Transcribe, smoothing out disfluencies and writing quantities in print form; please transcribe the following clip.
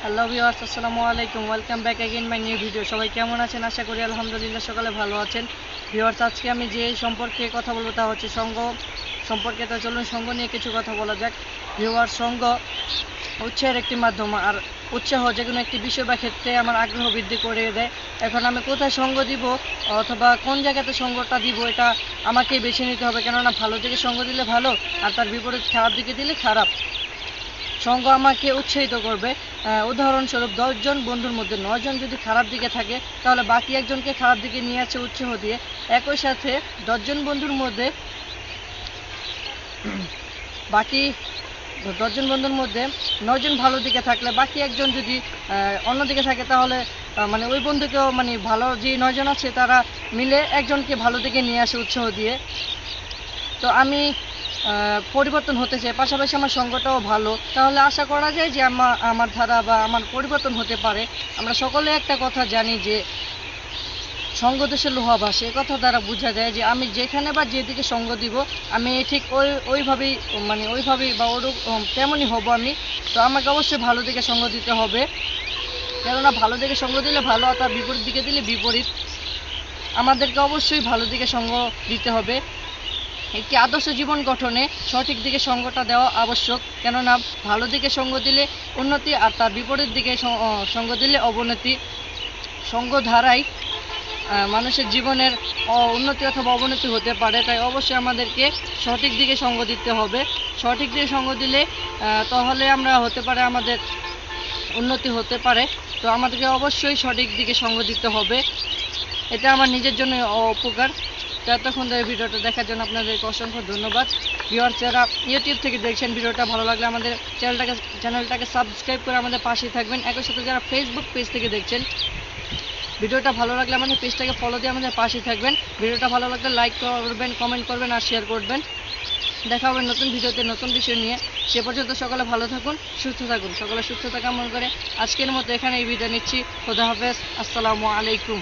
Hello viewers, আসসালামু আলাইকুম। Welcome back again my new video. সবাই কেমন আছেন? আশা করি আলহামদুলিল্লাহ সকালে ভালো আছেন। ভিউয়ার্স, আজকে আমি যে সম্পর্কে কথা বলবো তা হচ্ছে সঙ্গ সম্পর্কে। তা চলুন সঙ্গ নিয়ে কিছু কথা বলা যাক। ভিউয়ার্স, সঙ্গ উৎসাহের একটি মাধ্যম, আর উৎসাহ যে কোনো একটি বিষয় বা ক্ষেত্রে আমার আগ্রহ বৃদ্ধি করে দেয়। এখন আমি কোথায় সঙ্গ দিব অথবা কোন জায়গাতে সঙ্গটা দিব, এটা আমাকেই বেছে নিতে হবে। কেননা ভালো দিকে সঙ্গ দিলে ভালো, আর তার বিপরীত খারাপ দিকে দিলে খারাপ। সঙ্গ আমাকে উৎসাহিত করবে। উদাহরণস্বরূপ 10 জন বন্ধুর মধ্যে 9 জন যদি খারাপ দিকে থাকে, তাহলে বাকি একজনকে খারাপ দিকে নিয়ে আসে উৎসাহ দিয়ে। একই সাথে 10 জন বন্ধুর মধ্যে বাকি 10 জন বন্ধুর মধ্যে 9 জন ভালো দিকে থাকলে বাকি একজন যদি অন্যদিকে থাকে, তাহলে মানে ওই বন্ধুকেও মানে ভালো যে 9 জন আছে তারা মিলে একজনকে ভালো দিকে নিয়ে আসে উৎসাহ দিয়ে। তো আমি পরিবর্তন হতে চাই, পাশাপাশি আমার সঙ্গটাও ভালো, তাহলে আশা করা যায় যে আমার ধারা বা আমার পরিবর্তন হতে পারে। আমরা সকলে একটা কথা জানি যে সঙ্গ দোষে লোহা ভাসে। এ কথা দ্বারা বোঝা যায় যে আমি যেখানে বা যেদিকে সঙ্গ দিব, আমি ঠিক ওইভাবেই বা তেমনই হব আমি। তো আমাকে অবশ্যই ভালো দিকে সঙ্গ দিতে হবে, কেননা ভালো দিকে সঙ্গ দিলে ভালো, আর তার বিপরীত দিকে দিলে বিপরীত। আমাদেরকে অবশ্যই ভালো দিকে সঙ্গ দিতে হবে। একটি আদর্শ জীবন গঠনে সঠিক দিকে সঙ্গটা দেওয়া আবশ্যক, কেননা ভালো দিকে সঙ্গ দিলে উন্নতি, আর তার বিপরীত দিকে সঙ্গ দিলে অবনতি। সঙ্গ ধারায় মানুষের জীবনের উন্নতি অথবা অবনতি হতে পারে। তাই অবশ্যই আমাদেরকে সঠিক দিকে সঙ্গ দিতে হবে। সঠিক দিকে সঙ্গ দিলে তাহলে আমরা হতে পারে আমাদের উন্নতি হতে পারে। তো আমাদেরকে অবশ্যই সঠিক দিকে সঙ্গ দিতে হবে, এটা আমার নিজের জন্য উপকার। তো এতক্ষণ ধরে ভিডিওটা দেখার জন্য আপনাদেরকে অসংখ্য ধন্যবাদ। ভিউয়ার্স, যারা ইউটিউব থেকে দেখছেন, ভিডিওটা ভালো লাগলে আমাদের চ্যানেলটাকে সাবস্ক্রাইব করে আমাদের পাশেই থাকবেন। একই সাথে যারা ফেসবুক পেজ থেকে দেখছেন, ভিডিওটা ভালো লাগলে আমাদের পেজটাকে ফলো দিয়ে আমাদের পাশেই থাকবেন। ভিডিওটা ভালো লাগলে লাইক করবেন, কমেন্ট করবেন আর শেয়ার করবেন। দেখা হবে নতুন ভিডিওতে নতুন বিষয় নিয়ে। সে পর্যন্ত সকলে ভালো থাকুন, সুস্থ থাকুন। সকলে সুস্থতা কামনা করে আজকের মতো এখানেই বিদায় নিচ্ছি। খোদা হাফেজ, আসসালামু আলাইকুম।